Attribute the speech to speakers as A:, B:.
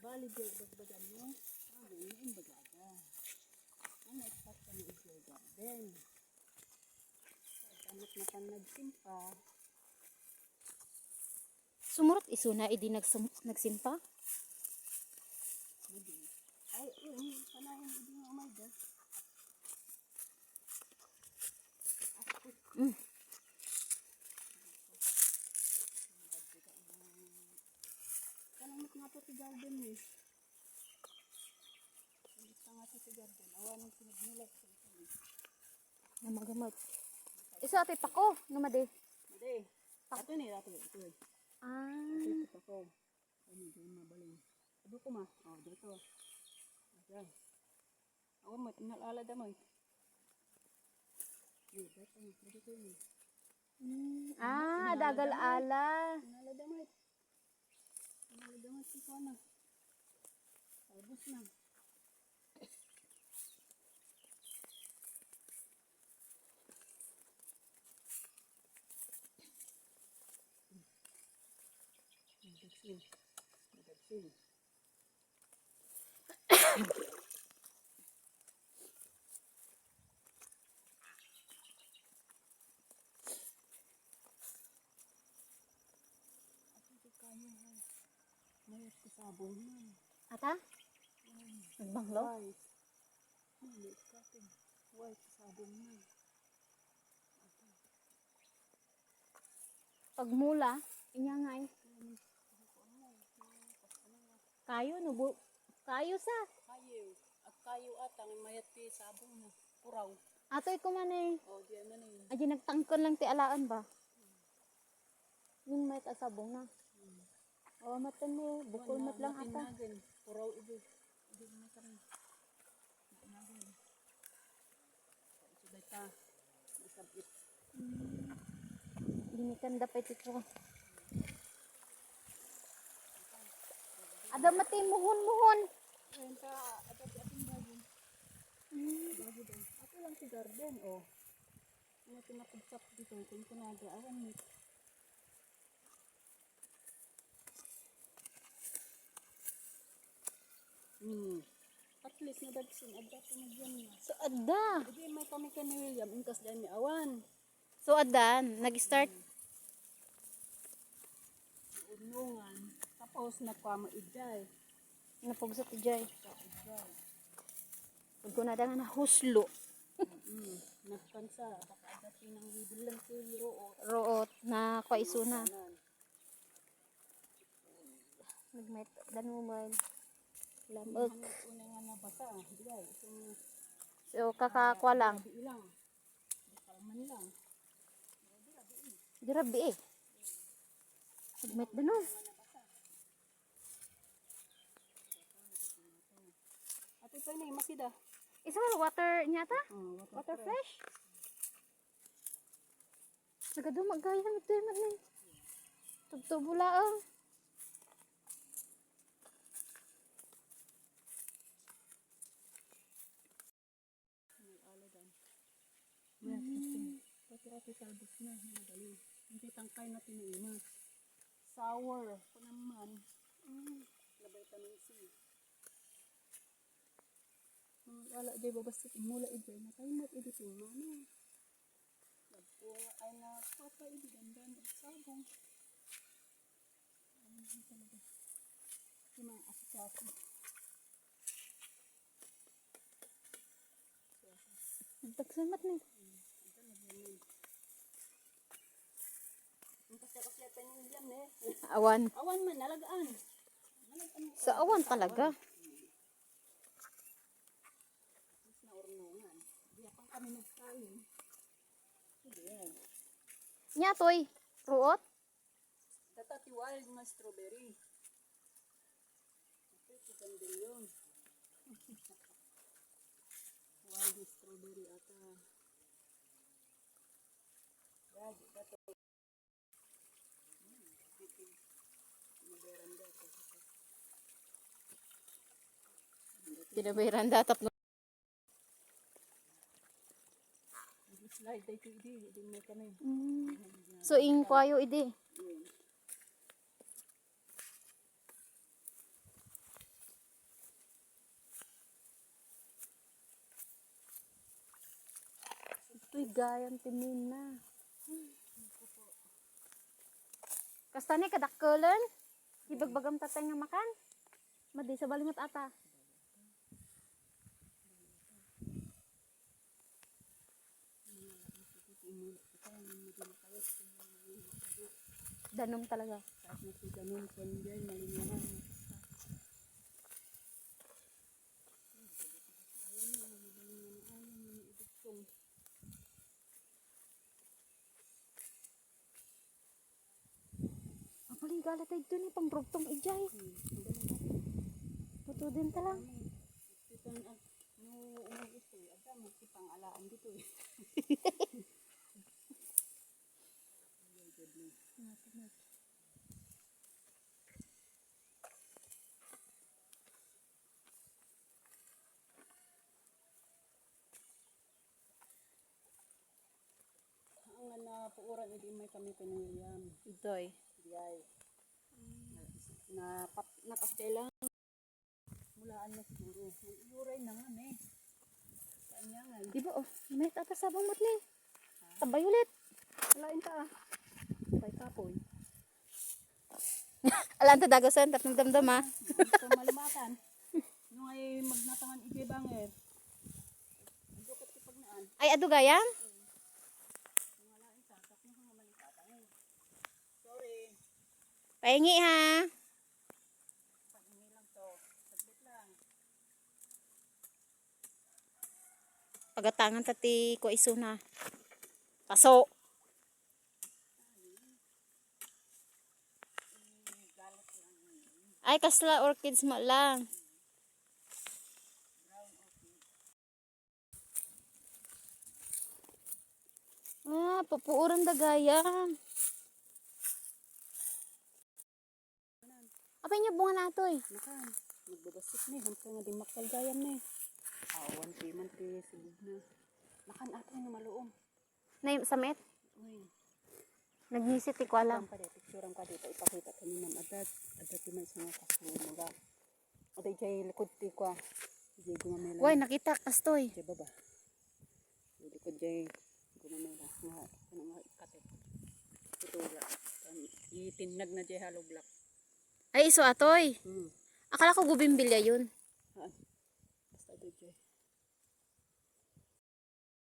A: Bali, bagbagan mo. Ngayon yung bagaga. Ano, expat ka ng isla garden. Damit na panagsimpa.
B: Sumurot isuna, idi nagsimpa?
A: Ay, panahin hindi mo, oh my God. Kanamit nga po si garden eh. Kanamit nga po si garden. Awan ang sinagnilak sa ito.
B: Namagamot. Isa ati pako, namade.
A: Made. Ato ni, ato. Ito. Ito pako. Ano, dyan mabaling. Ado ko ma. Oh, dito. Ayan. Awan mo, tinalala da mo. Dito yun.
B: Dagal ala.
A: Tinalada mo. Tinalada mo si Kona. Albus na. Madagsin. Mayat ko sabon man.
B: Ata? Nagbanglo?
A: White. Mayat katin. White sabon man.
B: Pagmula, inya nga eh. Kayo, nubo. Kayo sa.
A: Kayo. At kayo atang mayat ti sabon na. Puraw.
B: Atoy ko man eh.
A: O, diyan man eh.
B: Aji nagtangkon lang ti alaan ba? Yung may tasabong na. Oh, matan mo. Bukol mat lang ata.
A: Puraw ibo. Ibo na ka rin. Nagin. Subay ta. Nasabit.
B: Dinikan dapat ito. Ada mati muhon-muhon.
A: Ayun ka. Ada di ating bago. Bago daw. Ako lang si garden. O. Ano pinapagsak dito. Kung kunaga. Awan mo. At least nadagsin. Adda pinagyan niya.
B: So, adda.
A: Hindi may kami ka ni William. Ingkas dyan ni Awan.
B: So, adda. Nag-start.
A: Unungan. Tapos nakwama iday.
B: Napugsat ijay. Pag ko na nga na huslo.
A: Nagkansa. Baka agati ng bibilang si Root.
B: Root na kwa isuna. Nagmet danuman. Lamok.
A: Una nga nabasa. Iday.
B: So, kakakwa lang.
A: Ilang. Kalman lang.
B: Grabe eh. Nagmet danon.
A: At ito na yung masida.
B: Isa mo water niya ta? Water fresh? Nagadumag gaya ng ito yung magnin. Tugtubo laang.
A: Pati salbos na. Madali. Hindi tangkay na tinuimas. Sour. Kunaman. Na vitamin C. Wala di ba basta mula ito na tayo mat editing mana. Nagpunga ay na papa ibigandan at sabong. Ano talaga? Yung mga asikasi.
B: Nagtagsamat na.
A: Ang kasya-kasya tayo ng William eh.
B: Awan.
A: Awan man, nalagaan.
B: Sa awan talaga.
A: Na ornongan. Di apang kami nagkain. Sige.
B: Nya toy. Ruot.
A: Datati wild na strawberry. Ito si Candelion. Wild na strawberry ata. Yan, dato. Maberanda ito.
B: Tinabayaran datap no.
A: Slide day hindi mo kami.
B: So ing kwayo idi. Uy, gayang timin na. Kasta ni kadakkelan. Ibagbagam tatay nga makan. Madi sa balingot ata. Danom talaga.
A: Kahit nagsiganon ko dyan, malinawan.
B: Paligala tayo dun pang rugtong ijay. Puto din talang.
A: Itong umagis eh, ada magsipang alaan dito eh. Ang napuuran hindi may kami pinuliyam.
B: Idoy.
A: Diyay. Nakastay lang. Mulaan na siguro. Iuray na nga eh. Kaanyangan.
B: Di ba oh, may tata sabang mat ni. Tambay ulit.
A: Walain ta ah. Kay kapoy.
B: Alam ta dagasan tapos damdam ha.
A: Ito malimatan. Nung ay magnatangan ije banger. Ang dukot kipagnaan.
B: Ay adu gayam.
A: Walain ta. Tapos nga malikatan eh. Sorry.
B: Pahingi ha.
A: Pag-imi lang to. Saglit lang.
B: Pagatangan tati ko isuna. Paso. Ay kasla orchids mo lang. Ah, papuuran dagayam. Apa niya bunga natoy?
A: Makan. Nagbabasik na eh. Hantay nga din maktalgayam na eh. Awan pa man ti sigub na. Makan ato na maluom.
B: Nay samet.
A: Uy.
B: Nagnisit ko alam.
A: Alam pa de. Picturean ka dito. Ipakita ka ni Ma'am Adat. Adat ti man siya nga kaso mga. Aday jay likod ti kwa. Jay gumamela.
B: Way nakita kastoy.
A: Jay baba. Likod jay gumamela. Nga. Ano nga ikatit. Putula. Itinag na jay hollow block.
B: Ay iso atoy.
A: Hmm.
B: Akala ko gubimbilya yun.
A: Haan. Basta aday jay.